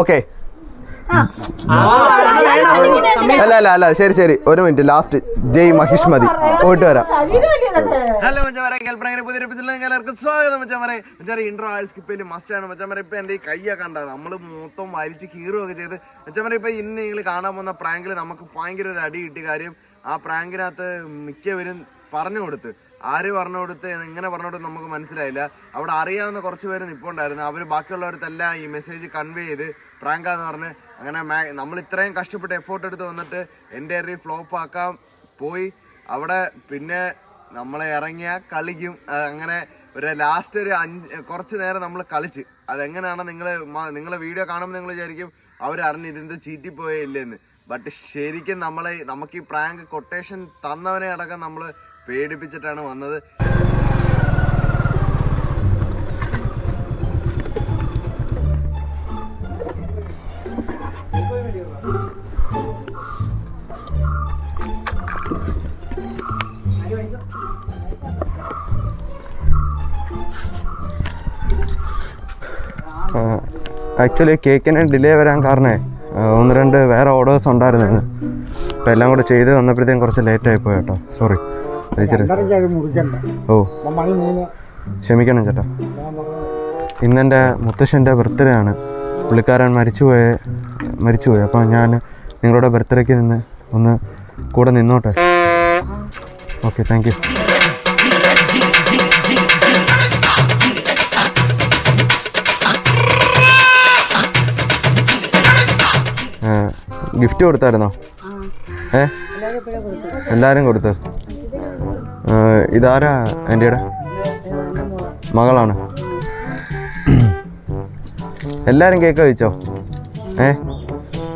Okay അല്ല ശരി ശരി ഒരു മിനിറ്റ് ലാസ്റ്റ് ജയ് മഹിഷ്മതി പോയിട്ട് വരാം. ഹലോ മച്ചാമാരെ, പുതിയ എല്ലാവർക്കും സ്വാഗതം. മച്ചാമാരെ ഇൻട്രോ ആയി സ്കിപ്പ് ചെയ്ത് മസ്റ്റാണ്. മച്ചാമാരെ ഇപ്പൊ എന്റെ ഈ കയ്യൊക്കെ ഉണ്ടാകും, നമ്മള് മൊത്തം വലിച്ച് കീറുകയൊക്കെ ചെയ്ത്. മച്ചാമാരെ ഇപ്പൊ ഇന്ന് നിങ്ങൾ കാണാൻ പോകുന്ന പ്രാങ്കിൽ നമുക്ക് ഭയങ്കര ഒരു അടി കിട്ടിയ കാര്യം, ആ പ്രാങ്കിനകത്ത് മിക്കവരും പറഞ്ഞു കൊടുത്ത്, ആര് പറഞ്ഞു കൊടുത്ത് എങ്ങനെ പറഞ്ഞു കൊടുത്ത് നമുക്ക് മനസ്സിലായില്ല. അവിടെ അറിയാവുന്ന കുറച്ച് പേര് നിൽപ്പുണ്ടായിരുന്നു, അവർ ബാക്കിയുള്ളവർക്കെല്ലാം ഈ മെസ്സേജ് കൺവേ ചെയ്ത് പ്രാങ്കാന്ന് പറഞ്ഞ് അങ്ങനെ നമ്മൾ ഇത്രയും കഷ്ടപ്പെട്ട് എഫോർട്ട് എടുത്ത് വന്നിട്ട് എൻ്റെ ഫ്ലോപ്പ് ആക്കാൻ പോയി. അവിടെ പിന്നെ നമ്മളെ ഇറങ്ങിയ കളിക്കും. അങ്ങനെ ഒരു ലാസ്റ്റ് ഒരു കുറച്ച് നേരം നമ്മൾ കളിച്ച്. അതെങ്ങനെയാണ് നിങ്ങളെ വീഡിയോ കാണുമ്പോൾ നിങ്ങൾ വിചാരിക്കും അവരറിഞ്ഞ് ഇതിൻ്റെ ചീറ്റിപ്പോയില്ലെന്ന്. ബട്ട് ശരിക്കും നമുക്ക് ഈ പ്രാങ്ക് കൊട്ടേഷൻ തന്നവനെ അടക്കം നമ്മൾ പേടിപ്പിച്ചിട്ടാണ് വന്നത്. ആക്ച്വലി കേക്കിന് ഡിലേ വരാൻ കാരണമേ ഒന്ന് രണ്ട് വേറെ ഓർഡേഴ്സ് ഉണ്ടായിരുന്നു. അപ്പോൾ എല്ലാം കൂടെ ചെയ്ത് വന്നപ്പോഴത്തേക്കും കുറച്ച് ലേറ്റായി പോയി കേട്ടോ, സോറി. ഓ ക്ഷമിക്കണം ചേട്ടാ. ഇന്നെൻ്റെ മുത്തശ്ശൻ്റെ ബർത്ത്ഡേ ആണ്. പുള്ളിക്കാരൻ മരിച്ചുപോയി. അപ്പോൾ ഞാൻ നിങ്ങളുടെ ബർത്ത്ഡേക്ക് നിന്ന് ഒന്ന് കൂടെ നിന്നോട്ടെ. Okay, thank you. ഗിഫ്റ്റ് കൊടുത്തായിരുന്നോ? എല്ലാവരും കൊടുത്തു. ഇതാരാ? എൻ്റെ മകളാണ്. എല്ലാവരും കേക്ക് കഴിച്ചോ?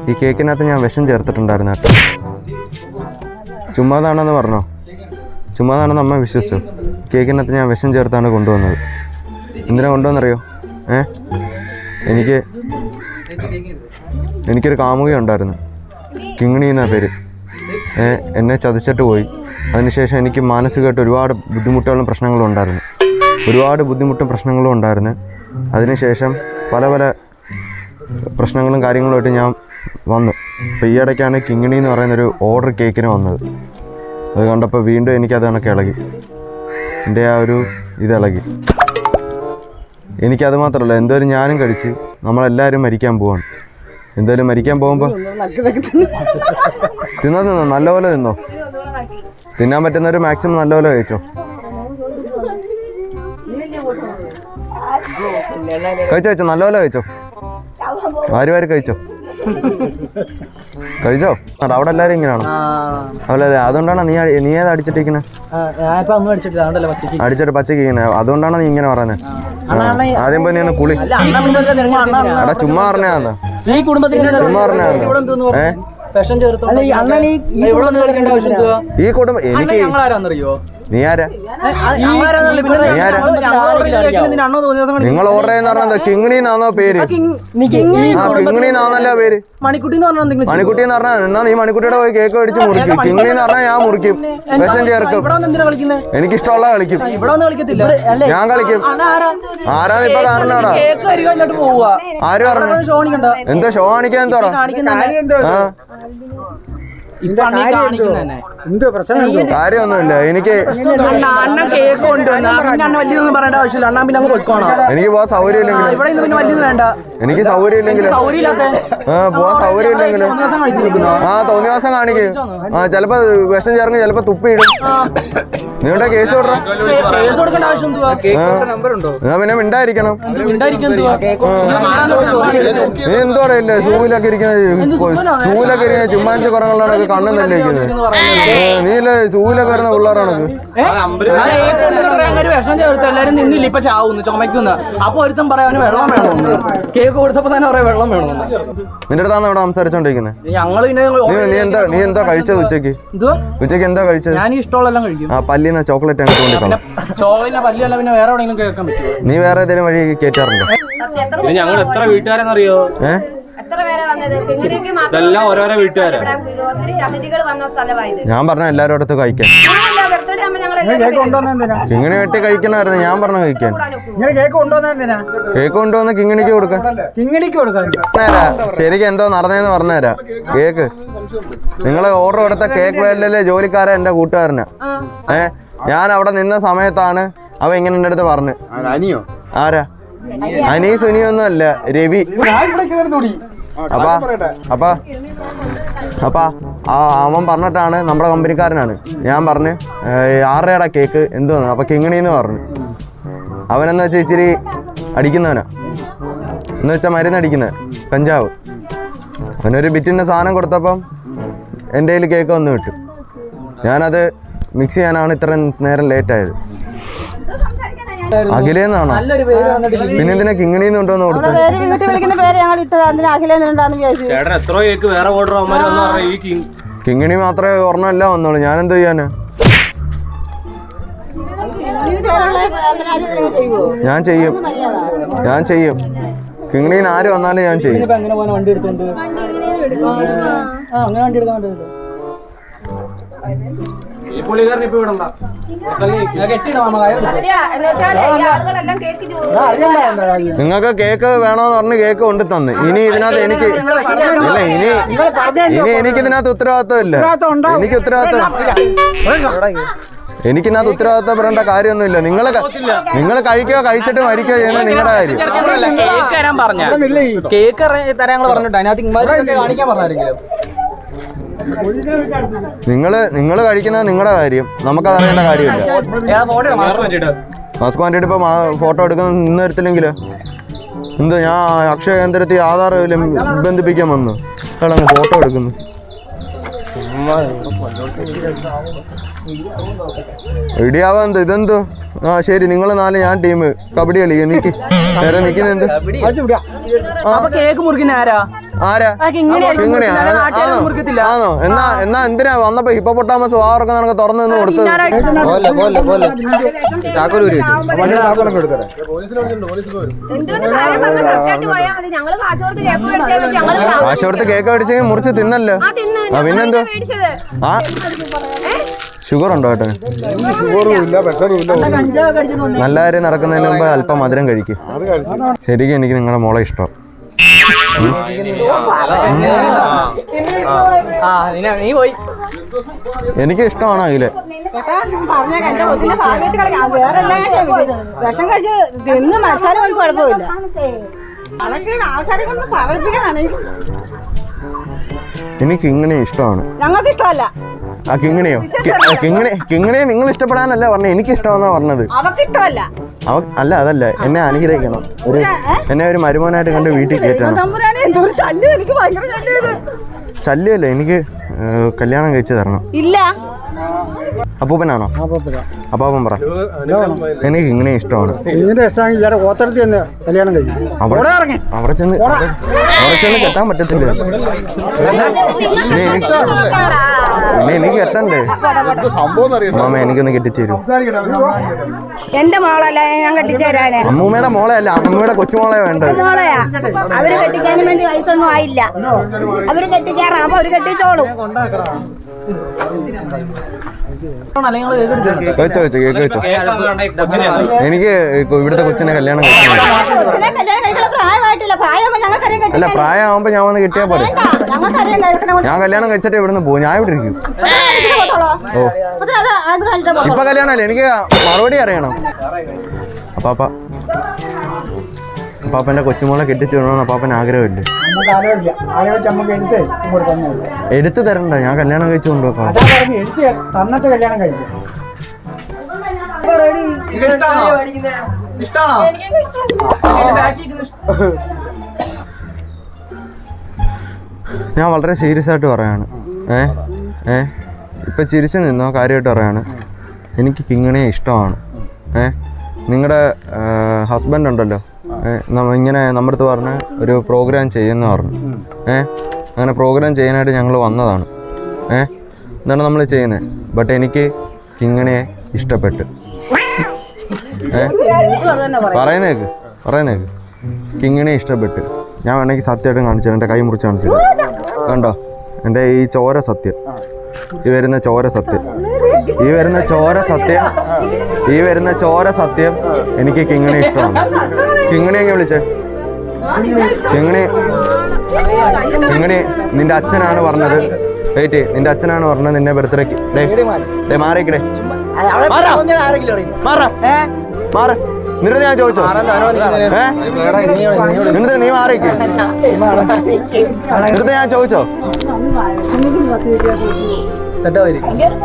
ഈ കേക്കിനകത്ത് ഞാൻ വിഷം ചേർത്തിട്ടുണ്ടായിരുന്നു കേട്ടോ. ചുമ്മാതാണെന്ന് പറഞ്ഞോ? ചുമ്മാതാണെന്ന് അമ്മ വിശ്വസിച്ചു. കേക്കിനകത്ത് ഞാൻ വിഷം ചേർത്താണ് കൊണ്ടുവന്നത്. എന്തിനാ കൊണ്ടുവന്നറിയോ? എനിക്കൊരു കാമുകി ഉണ്ടായിരുന്നു, കിങ്ങിണി എന്നാ പേര്. എന്നെ ചതിച്ചിട്ട് പോയി. അതിനുശേഷം എനിക്ക് മാനസികമായിട്ട് ഒരുപാട് ബുദ്ധിമുട്ടുകളും പ്രശ്നങ്ങളും ഉണ്ടായിരുന്നു. അതിനുശേഷം പല പ്രശ്നങ്ങളും കാര്യങ്ങളുമായിട്ട് ഞാൻ വന്നു. അപ്പോൾ ഈ ഇടയ്ക്കാണ് കിങ്ങിണി എന്ന് പറയുന്നൊരു ഓർഡർ കേക്കിന് വന്നത്. അത് കണ്ടപ്പോൾ വീണ്ടും എനിക്കത് കണക്ക് ഇളകി, എൻ്റെ ആ ഒരു ഇളകി. എനിക്കത് മാത്രമല്ല, എന്തായാലും ഞാനും കഴിച്ച്. നമ്മളെല്ലാവരും മരിക്കാൻ പോവാണ്. എന്തായാലും മരിക്കാൻ പോകുമ്പോൾ തിന്നോ, നല്ലപോലെ തിന്നോ. തിന്നാൻ പറ്റുന്നവർ മാക്സിമം നല്ലപോലെ കഴിച്ചോ. കഴിച്ചോ, നല്ലപോലെ കഴിച്ചോ. വാരി കഴിച്ചോ. അവിടെ എല്ലാവരും ഇങ്ങനെയാണോ? അല്ലേ, അതുകൊണ്ടാണോ നീ ഏത് അടിച്ചിട്ടിരിക്കുന്നത്? അടിച്ചിട്ട് പച്ചക്ക് ഇങ്ങനെ, അതുകൊണ്ടാണോ നീ ഇങ്ങനെ പറയുന്നത്? ആദ്യം പോയി നീ ഒന്ന് കുളി. എടാ ചുമ്മാ പറഞ്ഞാന്ന്, ചുമ്മാ പറഞ്ഞാന്ന്. ഈ കുടുംബം എനിക്ക് നീ ആരാ? നിങ്ങൾ ഓർഡർ ചെയ്യുന്ന പറഞ്ഞത് കിങ്ങിണിന്നാണോ പേര്? കിങ്ങിണിന്നാണല്ലോ പേര്. മണിക്കുട്ടി എന്ന് പറഞ്ഞാൽ എന്നാ നീ മണിക്കുട്ടിയുടെ പോയി കേക്ക് മേടിച്ച് മുറിക്കും. കിങ്ങിണി എന്ന് പറഞ്ഞാൽ ഞാൻ മുറിക്കും, വിഷം ചേർക്കും. എനിക്കിഷ്ടമുള്ള കളിക്കും, ഞാൻ കളിക്കും. ആരാന്ന് ഇപ്പൊ കാരണാടാ? ആര് പറഞ്ഞു? എന്താ ഷോ കാണിക്കാൻ? എന്തോടാ കാര്യമൊന്നുമില്ല. എനിക്ക് പോവാൻ സൗകര്യം ഇല്ലെങ്കിൽ എനിക്ക് സൗകര്യം ഇല്ലെങ്കിൽ പോവാൻ സൗകര്യം ഇല്ലെങ്കിൽ തോന്നിയ ദിവസം കാണിക്കും. ചിലപ്പോ വിഷം ചേർന്ന് ചിലപ്പോ തുപ്പിയിടും. നിങ്ങളുടെ കേസ് കൊടുക്കണം. പിന്നെ മിണ്ടായിരിക്കണം. നീ എന്തോ പറയില്ലേ? ഷൂവിലൊക്കെ ഇരിക്കുന്ന ചുമ്മാഞ്ച് കുറങ്ങളാണ് കണ്ണും തന്നെ ഇരിക്കുന്നത്. നീല്ലേ ഷൂവിലൊക്കെ വരുന്ന പിള്ളേരാണ്. എല്ലാരും നിന്നില്ല, ഇപ്പൊ ചാവുന്നു, ചുമക്കുന്ന. അപ്പൊ ഒരുത്തം പറയാൻ വെള്ളം വേണമെന്ന്. കേക്ക് കൊടുത്തപ്പോ തന്നെ പറയാം വെള്ളം വേണമെന്ന്. നിന്റെ അടുത്താണ് ഇവിടെ സംസാരിച്ചോണ്ടിരിക്കുന്നത്. നീ എന്താ കഴിച്ചത് ഉച്ചക്ക്? എന്താ കഴിച്ചത്? ഞാൻ ഇഷ്ടമുള്ളതെല്ലാം കഴിക്കും. ആ പല്ലിന്ന് ചോക്ലേറ്റ് ചോക്ലേറ്റ് പിന്നെ വേറെ എവിടെയെങ്കിലും കേൾക്കാൻ പറ്റുമോ? നീ വേറെ ഏതെങ്കിലും വഴി കേറ്റാറുണ്ടോ? ഞങ്ങൾ എത്ര വീട്ടുകാരെന്നറിയോ? ഇതെല്ലാം ഓരോരോ വീട്ടുകാരാണ്. ഒത്തിരി അതിഥികൾ വന്ന സ്ഥലമായത്. ഞാൻ പറഞ്ഞ എല്ലാവരും അടുത്ത് കഴിക്കാൻ കിങ്ങിണി വെട്ടി കഴിക്കണമായിരുന്നു. ഞാൻ പറഞ്ഞ കഴിക്കാൻ കേക്ക് കൊണ്ടുവന്നാ കേക്ക് കൊണ്ടുവന്ന് കിങ്ങിണിക്ക് കൊടുക്കാൻ. കിങ്ങിണിക്ക് കൊടുക്കാൻ ശരിക്കും എന്തോ നടന്നേന്ന് പറഞ്ഞുതരാം. കേക്ക് നിങ്ങൾ ഓർഡർ കൊടുത്ത കേക്ക് വേൾഡിലെ ജോലിക്കാരൻ എന്റെ കൂട്ടുകാരനാ. ഞാൻ അവിടെ നിന്ന സമയത്താണ് അവ ഇങ്ങനെ എന്റെ അടുത്ത് പറഞ്ഞു. ആരാ? അനീ സുനിയൊന്നും അല്ല, രവി. അപ്പാ അവൻ പറഞ്ഞിട്ടാണ്, നമ്മുടെ കമ്പനിക്കാരനാണ്. ഞാൻ പറഞ്ഞു 6 കേക്ക് എന്തോന്ന്. അപ്പൊ കിങ്ങിണിന്ന് പറഞ്ഞു. അവനെന്ന് വെച്ചാൽ ഇച്ചിരി അടിക്കുന്നവനാ, എന്ന് വെച്ചാൽ മരുന്നടിക്കുന്നത്, കഞ്ചാവ്. അവനൊരു ബിറ്റിൻ്റെ സാധനം കൊടുത്തപ്പം എൻ്റെ കയ്യിൽ കേക്ക് വന്ന് കിട്ടും. ഞാനത് മിക്സ് ചെയ്യാനാണ് ഇത്രയും നേരം ലേറ്റ് ആയത്. അഖിലേന്നാണോ? പിന്നെ എന്തിനാ കിങ്ങിണിന്ന് കൊണ്ടുവന്ന് കൊടുത്തത്? ചേട്ടൻ എത്ര കേക്ക് വേറെ ഓർഡർ കിങ്ങിണി മാത്രമേ ഓർമ്മല്ല വന്നോളൂ. ഞാൻ എന്തോ ചെയ്യാന്? ഞാൻ ചെയ്യും. കിങ്ങിണിന്ന് ആര് വന്നാലും ഞാൻ ചെയ്യും. നിങ്ങൾക്ക് കേക്ക് വേണോന്ന് പറഞ്ഞ് കേക്ക് കൊണ്ടു തന്നു. ഇനി ഇതിനകത്ത് എനിക്ക് എനിക്കിതിനകത്ത് ഉത്തരവാദിത്വം ഇല്ല. എനിക്കിതിനകത്ത് ഉത്തരവാദിത്വം പറയേണ്ട കാര്യമൊന്നുമില്ല. നിങ്ങൾ കഴിക്കോ കഴിച്ചിട്ട് മരിക്കോ ചെയ്യുന്ന നിങ്ങളുടെ കാര്യം. കേക്ക് തരാൻ പറഞ്ഞിട്ട് അതിനകത്ത് കാണിക്കാൻ പറഞ്ഞാരെങ്കിലും നിങ്ങൾ കഴിക്കുന്നത് നിങ്ങളുടെ കാര്യം, നമുക്കത് അറിയേണ്ട കാര്യമില്ല. മാസ്ക് മാറ്റിയിട്ട് ഇപ്പൊ ഫോട്ടോ എടുക്കുന്ന നിന്ന് തരത്തില്ലെങ്കിലോ എന്തോ? ഞാൻ അക്ഷയ കേന്ദ്രത്തിൽ ആധാർ ബന്ധിപ്പിക്കാൻ വന്നു, അങ്ങ് ഫോട്ടോ എടുക്കുന്നു. ഇടിയാവാ എന്തോ ഇതെന്തോ? ശരി, നിങ്ങൾ 4 ഞാൻ ടീം കബഡി കളിക്കുക. നിക്ക് നേരെ നിൽക്കുന്നെന്ത്? കേക്ക് മുറിക്കുന്ന ആരാ? ആണോ? എന്നാ എന്തിനാ വന്നപ്പോ ഹിപ്പോപ്പൊട്ടാമസ് വാറൊക്കെ നിനക്ക് തുറന്നു നിന്ന് കൊടുത്തത്? കാശ് കൊടുത്ത് കേക്ക് മേടിച്ചെങ്കിൽ മുറിച്ച് തിന്നല്ലോ. പിന്നെന്തോ? ഷുഗർ ഉണ്ടോ കേട്ടോ? നല്ല കാര്യം നടക്കുന്നതിന് മുമ്പ് അല്പം മധുരം കഴിക്കും. ശരിക്കും എനിക്ക് നിങ്ങളുടെ മോളെ ഇഷ്ടം. എനിക്ക് ഇഷ്ടമാണ് അഖിലെ. വിഷം കഴിച്ച് തിന്ന് മരിച്ചാലും എനിക്ക് കുഴപ്പമില്ല. എനിക്ക് ഇങ്ങനെ ഇഷ്ടമാണ്. ഞങ്ങൾക്ക് ഇഷ്ടമല്ല. ആ കിങ്ങിണിയോ? കിങ്ങിണിയെ നിങ്ങൾ ഇഷ്ടപ്പെടാനല്ല പറഞ്ഞത്, എനിക്ക് ഇഷ്ടമെന്നാ പറഞ്ഞത്. അവക്ക് ഇഷ്ടമല്ല. അല്ല, അതല്ല, എന്നെ അനുഗ്രഹിക്കണം. എന്നെ ഒരു മരുമോനായിട്ട് കണ്ട് വീട്ടിൽ കയറ്റണം. ശല്യമല്ലേ, എനിക്ക് കല്യാണം കഴിച്ചു തരണം. ഇല്ല. അപ്പൂപ്പനാണോ? അപ്പാപ്പൻ പറ. എനിക്ക് ഇങ്ങനെ ഇഷ്ടമാണ്. അവിടെ ചെന്ന് കെട്ടാൻ പറ്റത്തില്ല. എനിക്ക് കെട്ടണ്ടേ മാമ? എനിക്കൊന്ന് കെട്ടിച്ചേരും. എന്റെ മോളല്ല ഞാൻ കെട്ടിച്ചേരാന്. അമ്മൂമ്മയുടെ മോളെ അല്ല, അമ്മൂമ്മയുടെ കൊച്ചുമോളെ വേണ്ടത്. മോളെയാ. അവര് കെട്ടിക്കാനും വേണ്ടി വയസ്സൊന്നും ആയില്ല. അവര് കെട്ടിക്കാറാകുമ്പോ അവര് കെട്ടിച്ചോളും. എനിക്ക് ഇവിടുത്തെ കൊച്ചിനെ കല്യാണം കഴിക്കണം. അല്ല, പ്രായമാകുമ്പോ ഞാൻ വന്ന് കിട്ടിയാ പോലെ. ഞാൻ കല്യാണം കഴിച്ചിട്ട് ഇവിടുന്ന് പോകും. ഞാൻ ഇവിടെ ഇരിക്കും. ഓ, ഇപ്പൊ കല്യാണല്ലേ, എനിക്ക് മറുപടി അറിയണം. അപ്പാപ്പന്റെ കൊച്ചുമോളെ കെട്ടിച്ചു വിടണമെന്ന് അപ്പാപ്പൻ ആഗ്രഹമില്ലേ? എടുത്തു തരണ്ട, ഞാൻ കല്യാണം കഴിച്ചു കൊണ്ടുപോക്കാം. ഞാൻ വളരെ സീരിയസ് ആയിട്ട് പറയാണ്. ഇപ്പൊ ചിരിച്ചു നിന്നോ? കാര്യമായിട്ട് പറയാണ്. എനിക്ക് കിങ്ങിണിയെ ഇഷ്ടമാണ്. നിങ്ങളുടെ ഹസ്ബൻഡ് ഉണ്ടല്ലോ, ഇങ്ങനെ നമ്മുടെ അടുത്ത് പറഞ്ഞ് ഒരു പ്രോഗ്രാം ചെയ്യുമെന്ന് പറഞ്ഞു. അങ്ങനെ പ്രോഗ്രാം ചെയ്യാനായിട്ട് ഞങ്ങൾ വന്നതാണ്. എന്താണ് നമ്മൾ ചെയ്യുന്നത്? ബട്ട് എനിക്ക് കിങ്ങിണിയെ ഇഷ്ടപ്പെട്ടു. പറയുന്നേക്ക് കിങ്ങിണിയെ ഇഷ്ടപ്പെട്ടു. ഞാൻ വേണമെങ്കിൽ സത്യമായിട്ടും കാണിച്ചു എൻ്റെ കൈ മുറിച്ച് കാണിച്ചു കണ്ടോ എൻ്റെ ഈ ചോര സത്യം ഈ വരുന്ന ചോര സത്യം എനിക്ക് കിങ്ങിണി ഇഷ്ടമാണ്. കിങ്ങിണി എങ്ങനെ വിളിച്ചേ? കിങ്ങിണി നിന്റെ അച്ഛനാണ് പറഞ്ഞത്. വെയിറ്റ്, നിന്റെ അച്ഛനാണ് പറഞ്ഞത് നിന്നെ ബർത്ത്ഡേക്ക് മാറിക്കടേ മാറ. എന്നിട്ട് ഞാൻ ചോദിച്ചോ എന്നിട്ട് നീ മാറിക്ക്. എന്നിട്ട് ഞാൻ ചോദിച്ചോ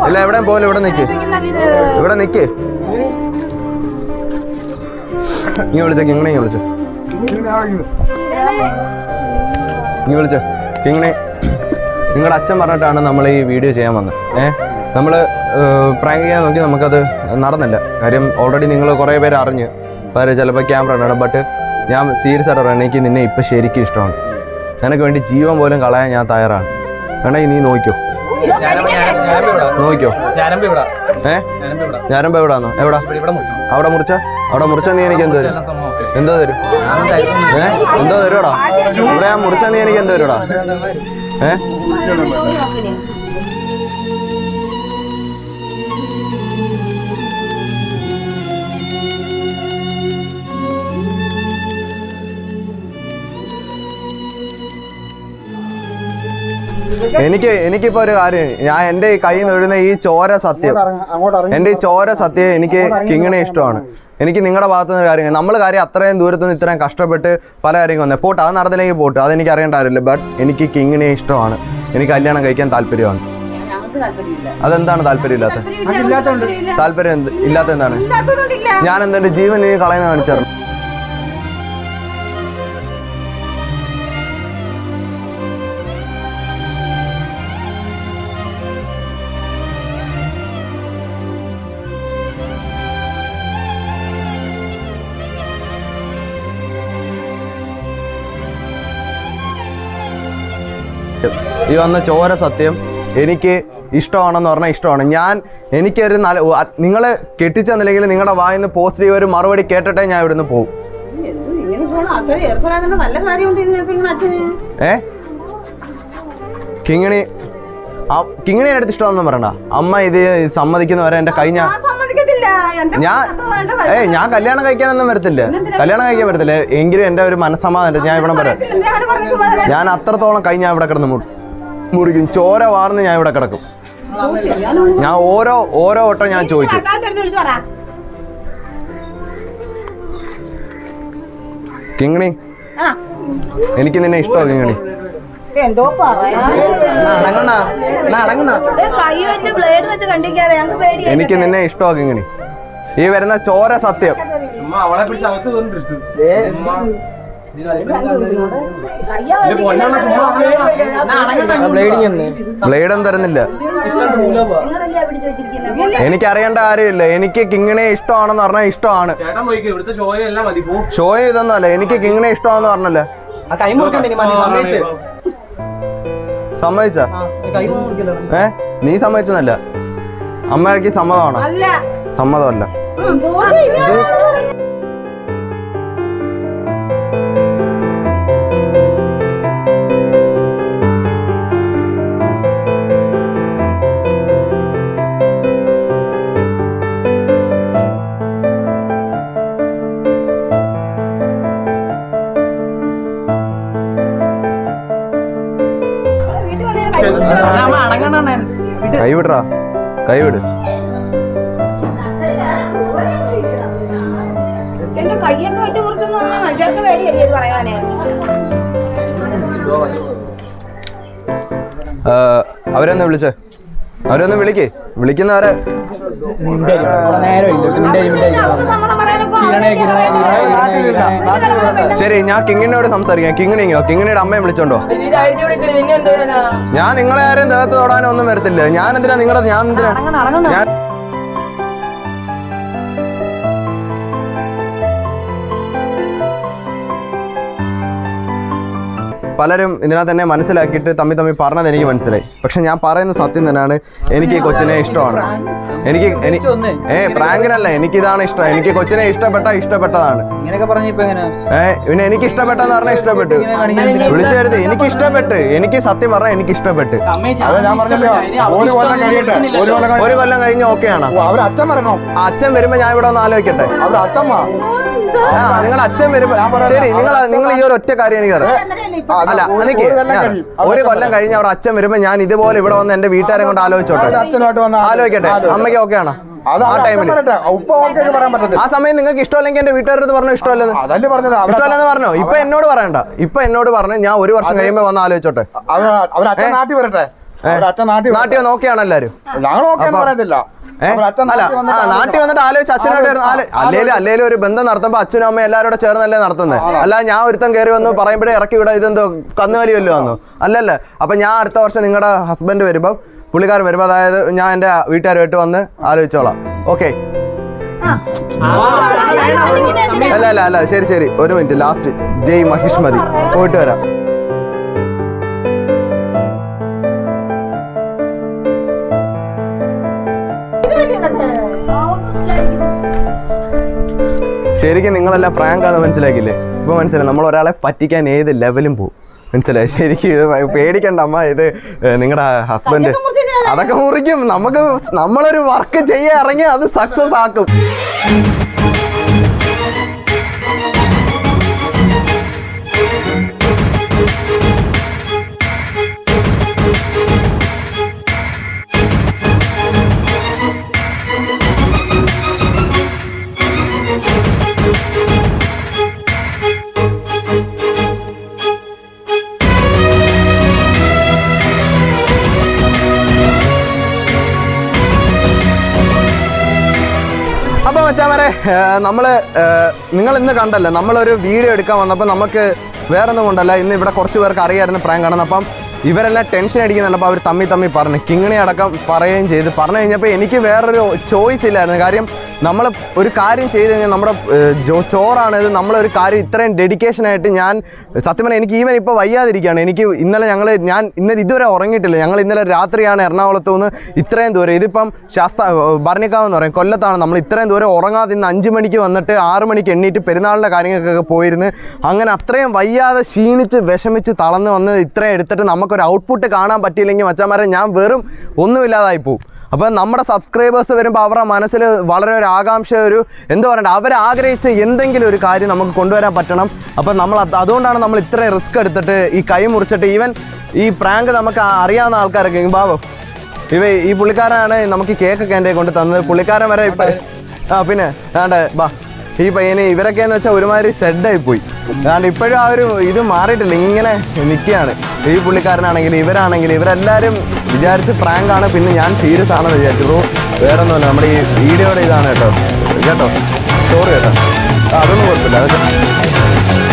ഇല്ല എവിടെ പോലെ ഇവിടെ നിക്ക് നീ വിളിച്ച കിങ്ങിണി വിളിച്ച കിങ്ങിണി നിങ്ങളുടെ അച്ഛൻ പറഞ്ഞിട്ടാണ് നമ്മൾ ഈ വീഡിയോ ചെയ്യാൻ വന്നത്. നമ്മൾ പ്രാങ്ക് ചെയ്യാൻ നോക്കി നമുക്കത് നടന്നില്ല. കാര്യം ഓൾറെഡി നിങ്ങൾ കുറേ പേര് അറിഞ്ഞ് ചിലപ്പോൾ ക്യാമറ ഉണ്ടാണ്. ബട്ട് ഞാൻ സീരിയസ് ആയിട്ട് പറയാം, എനിക്ക് നിന്നെ ഇപ്പം ശരിക്കും ഇഷ്ടമാണ്. നിനക്ക് വേണ്ടി ജീവൻ പോലും കളയാൻ ഞാൻ തയ്യാറാണ്. വേണമെങ്കിൽ നീ നോക്കിക്കോ. ഞാനമ്പ എവിടാന്നോ? അവിടെ മുറിച്ച നീ എനിക്ക് എന്തോ തരും? എന്തോ തരുടാ? ഇവിടെ ഞാൻ മുറിച്ച നീ എനിക്ക് എന്തോ തരുടാ? എനിക്കിപ്പോ ഒരു കാര്യം, ഞാൻ എൻ്റെ ഈ കയ്യിൽ നിന്ന് എഴുതുന്ന ഈ ചോര സത്യം, എൻ്റെ ഈ ചോര സത്യം എനിക്ക് കിങ്ങിണി ഇഷ്ടമാണ്. എനിക്ക് നിങ്ങളുടെ ഭാഗത്തുനിന്ന് ഒരു കാര്യം, നമ്മൾ കാര്യം അത്രയും ദൂരത്തുനിന്ന് ഇത്രയും കഷ്ടപ്പെട്ട് പല കാര്യങ്ങൾ വന്നേ പോട്ടെ, അത് നടന്നില്ലെങ്കിൽ പോട്ടെ, അതെനിക്ക് അറിയേണ്ട കാര്യമില്ല. ബട്ട് എനിക്ക് കിങ്ങിണി ഇഷ്ടമാണ്. എനിക്ക് കല്യാണം കഴിക്കാൻ താല്പര്യമാണ്. അതെന്താണ് താല്പര്യമില്ലാത്ത? താല്പര്യം ഇല്ലാത്ത എന്താണ്? ഞാൻ എന്തെന്റെ ജീവൻ നീ കളയുന്ന കാണിച്ചായിരുന്നു. ഈ വന്ന ചോര സത്യം എനിക്ക് ഇഷ്ടമാണെന്ന് പറഞ്ഞാൽ ഇഷ്ടമാണ്. എനിക്കൊരു നിങ്ങൾ കെട്ടിച്ചെന്നില്ലെങ്കിൽ നിങ്ങളുടെ വായിന്ന് പോസിറ്റീവ് ഒരു മറുപടി കേട്ടിട്ടേ ഞാൻ ഇവിടുന്ന് പോകും. കിങ്ങിണി എടുത്ത് ഇഷ്ടമാണെന്ന് പറയണ്ട. അമ്മ ഇത് സമ്മതിക്കുന്നവരെ എന്റെ കൈ ഞാൻ കല്യാണം കഴിക്കാനൊന്നും വരത്തില്ല. എങ്കിലും എന്റെ ഒരു മനസ്സമാധാനം ഞാൻ ഇവിടെ വരാം. ഞാൻ അത്രത്തോളം കൈ ഞാൻ ഇവിടെ കിടന്ന് മുറിക്കും. ചോര വാർന്ന് ഞാൻ ഇവിടെ കിടക്കും. ഞാൻ ഓരോ വട്ടം ഞാൻ ചോദിക്കും, കിങ്ങിണി എനിക്ക് നിന്നെ ഇഷ്ടമാണ്. കിങ്ങിണി എനിക്ക് നിന്നെ ഇഷ്ടമാണ്. കിങ്ങിണി ഈ വരുന്ന ചോര സത്യം ബ്ലേഡും തരുന്നില്ല. എനിക്കറിയേണ്ട കാര്യമില്ല. എനിക്ക് കിങ്ങിണെ ഇഷ്ടമാണെന്ന് പറഞ്ഞാൽ ഇഷ്ടമാണ്. ഷോയ ഇതൊന്നുമല്ല, എനിക്ക് കിങ്ങിണെ ഇഷ്ടമാണെന്ന് പറഞ്ഞല്ലേ. സമ്മതിച്ച? നീ സമ്മതിച്ചെന്നല്ല, അമ്മയ്ക്ക് സമ്മതമാണോ? സമ്മതമല്ല. കൈവിടറാ, കൈവിട്. അവരൊന്ന് വിളിച്ചേ, അവരൊന്ന് വിളിക്കുന്നവരെ. ശരി, ഞാൻ കിങ്ങിനോട് സംസാരിക്കാം. കിങ്ങിണിയുടെ അമ്മയെ വിളിച്ചോണ്ടോ? ഞാൻ നിങ്ങളെ ആരും ദേഹത്ത് തൊടാനോ ഒന്നും വരത്തില്ല. ഞാൻ എന്തിനാ പലരും ഇതിനകത്ത് തന്നെ മനസ്സിലാക്കിയിട്ട് തമ്മിൽ പറഞ്ഞത് എനിക്ക് മനസ്സിലായി. പക്ഷെ ഞാൻ പറയുന്ന സത്യം തന്നെയാണ്, എനിക്ക് ഈ കൊച്ചിനെ ഇഷ്ടമാണ്. എനിക്ക് പ്രാങ്കിനല്ല, എനിക്കിതാണ് ഇഷ്ടം. എനിക്ക് കൊച്ചിനെ ഇഷ്ടപ്പെട്ടതാണ്. പിന്നെ എനിക്ക് ഇഷ്ടപ്പെട്ടെന്ന് പറഞ്ഞാൽ ഇഷ്ടപ്പെട്ടു, വിളിച്ചെഴുതി എനിക്ക് ഇഷ്ടപ്പെട്ട്, എനിക്ക് സത്യം പറഞ്ഞാൽ എനിക്ക് ഇഷ്ടപ്പെട്ട്. ഒരു കൊല്ലം കഴിഞ്ഞ് ഓക്കെയാണ്. അച്ഛൻ വരുമ്പോ ഞാൻ ഇവിടെ ഒന്ന് ആലോചിക്കട്ടെ. നിങ്ങൾ അച്ഛൻ വരുമ്പോ ശരി, നിങ്ങൾ ഈ ഒരു ഒറ്റ കാര്യം എനിക്ക് അല്ല, എനിക്ക് ഒരു കൊല്ലം കഴിഞ്ഞ് അവർ അച്ഛൻ വരുമ്പോ ഞാൻ ഇതുപോലെ ഇവിടെ വന്ന് എന്റെ വീട്ടുകാരെ കൊണ്ട് ആലോചിച്ചോട്ടെ, ആലോചിക്കട്ടെ. അമ്മയ്ക്ക് ഓക്കെ ആണോ ആ ടൈമിൽ? ആ സമയം നിങ്ങൾക്ക് ഇഷ്ടമല്ലെങ്കിൽ എന്റെ വീട്ടുകാരുടെ പറഞ്ഞു ഇഷ്ടമല്ലെന്ന് പറഞ്ഞോ. ഇപ്പൊ എന്നോട് പറയണ്ട, ഇപ്പൊ എന്നോട് പറഞ്ഞു ഞാൻ ഒരു വർഷം കഴിയുമ്പോ വന്ന് ആലോചിച്ചോട്ടെ. നാട്ടിൽ നോക്കിയാണ് എല്ലാരും. നാട്ടിൽ വന്നിട്ട് ആലോചിച്ച് അച്ഛനോട് അല്ലേലും ഒരു ബന്ധം നടത്തുമ്പോ അച്ഛനും അമ്മയും എല്ലാവരോടും ചേർന്നല്ലേ നടത്തുന്നത്. അല്ല ഞാൻ ഒരുത്തം കയറി വന്നു പറയുമ്പോഴേ ഇറക്കി വിടാം, ഇതെന്തോ കന്നുകാലി വല്ലോ വന്നു അല്ലല്ല. അപ്പൊ ഞാൻ അടുത്ത വർഷം നിങ്ങളുടെ ഹസ്ബൻഡ് വരുമ്പോ, പുള്ളിക്കാരൻ വരുമ്പോ, അതായത് ഞാൻ എന്റെ വീട്ടുകാരുമായിട്ട് വന്ന് ആലോചിച്ചോളാം. ഓക്കെ? അല്ല ശരി, ഒരു മിനിറ്റ്. ലാസ്റ്റ് ജയ് മഹിഷ്മതി. പോയിട്ട് വരാം. ശരിക്കും നിങ്ങളെല്ലാം പ്രാങ്കാന്ന് മനസ്സിലാക്കില്ലേ? ഇപ്പൊ മനസ്സിലായി നമ്മൾ ഒരാളെ പറ്റിക്കാൻ ഏത് ലെവലും പോകും. മനസ്സിലായി? ശരിക്കും പേടിക്കണ്ട അമ്മ, ഇത് നിങ്ങളുടെ ഹസ്ബൻഡ് അതൊക്കെ മുറിക്കും. നമ്മളൊരു വർക്ക് ചെയ്യാൻ ഇറങ്ങി അത് സക്സസ് ആക്കും. അപ്പോൾ മച്ചാമാരെ, നിങ്ങൾ ഇന്ന് കണ്ടല്ലോ, നമ്മളൊരു വീഡിയോ എടുക്കാൻ വന്നപ്പോൾ നമുക്ക് വേറൊന്നും കൊണ്ടല്ല, ഇന്ന് ഇവിടെ കുറച്ച് പേർക്ക് അറിയാമായിരുന്നു പ്രാങ്ക് ആണെന്ന്. അപ്പം ഇവരെല്ലാം ടെൻഷൻ അടിക്കുന്നുണ്ട്. അപ്പോൾ അവർ തമ്മി പറഞ്ഞു, കിങ്ങിണി അടക്കം പറയുകയും ചെയ്ത്. പറഞ്ഞു കഴിഞ്ഞപ്പോൾ എനിക്ക് വേറൊരു ചോയ്സ് ഇല്ലായിരുന്നു. കാര്യം നമ്മൾ ഒരു കാര്യം ചെയ്ത് കഴിഞ്ഞാൽ നമ്മുടെ ചോറാണിത്. നമ്മളൊരു കാര്യം ഇത്രയും ഡെഡിക്കേഷനായിട്ട് ഞാൻ സത്യം പറഞ്ഞാൽ എനിക്ക് ഈവൻ ഇപ്പോൾ വയ്യാതിരിക്കുകയാണ്. എനിക്ക് ഞാൻ ഇന്നലെ ഇതുവരെ ഉറങ്ങിയിട്ടില്ല. ഞങ്ങൾ ഇന്നലെ രാത്രിയാണ് എറണാകുളത്ത് നിന്ന് ഇത്രയും ദൂരം, ഇതിപ്പം ഭരണിക്കാവെന്ന് പറയും, കൊല്ലത്താണ്. നമ്മൾ ഇത്രയും ദൂരം ഉറങ്ങാതെ ഇന്ന് 5 മണിക്ക് വന്നിട്ട് 6 മണിക്ക് എണ്ണീറ്റ് പെരുന്നാളിൻ്റെ കാര്യങ്ങൾക്കൊക്കെ പോയിരുന്ന് അങ്ങനെ അത്രയും വയ്യാതെ ക്ഷീണിച്ച് വിഷമിച്ച് തളർന്ന് വന്ന് ഇത്രയും എടുത്തിട്ട് നമുക്കൊരു ഔട്ട്പുട്ട് കാണാൻ പറ്റിയില്ലെങ്കിൽ മച്ചാന്മാരെ ഞാൻ വെറും ഒന്നുമില്ലാതായി പോകും. അപ്പോൾ നമ്മുടെ സബ്സ്ക്രൈബേഴ്സ് വരുമ്പോൾ അവരുടെ മനസ്സിൽ വളരെ ഒരു ആകാംക്ഷ, ഒരു എന്താ പറയണ്ട, അവരാഗ്രഹിച്ച എന്തെങ്കിലും ഒരു കാര്യം നമുക്ക് കൊണ്ടുവരാൻ പറ്റണം. അപ്പം അതുകൊണ്ടാണ് നമ്മൾ ഇത്രയും റിസ്ക് എടുത്തിട്ട് ഈ കൈ മുറിച്ചിട്ട് ഈവൻ ഈ പ്രാങ്ക് നമുക്ക് അറിയാവുന്ന ആൾക്കാരൊക്കെ ബാബു ഈ പുള്ളിക്കാരനാണ് നമുക്ക് കേക്കൊക്കെ എൻ്റെ കൊണ്ട് തന്നത്. പുള്ളിക്കാരൻ വരെ ഇപ്പം പിന്നെ ബാ ഈ പയ്യന് ഇവരൊക്കെയെന്ന് വെച്ചാൽ ഒരുമാതിരി സെഡായി പോയി. അതുകൊണ്ട് ഇപ്പോഴും ആ ഒരു ഇത് മാറിയിട്ടില്ല, ഇങ്ങനെ നിൽക്കുകയാണ്. ഈ പുള്ളിക്കാരനാണെങ്കിലും ഇവരെല്ലാവരും വിചാരിച്ച് പ്രാങ്കാണ്, പിന്നെ ഞാൻ സീരിയസ് ആണെന്ന് വിചാരിച്ചു. ബ്രോ വേറെ ഒന്നുമല്ല, നമ്മുടെ ഈ വീഡിയോയുടെ ഇതാണ് കേട്ടോ. സോറി കേട്ടോ, അതൊന്നും കുഴപ്പമില്ല. അതൊക്കെ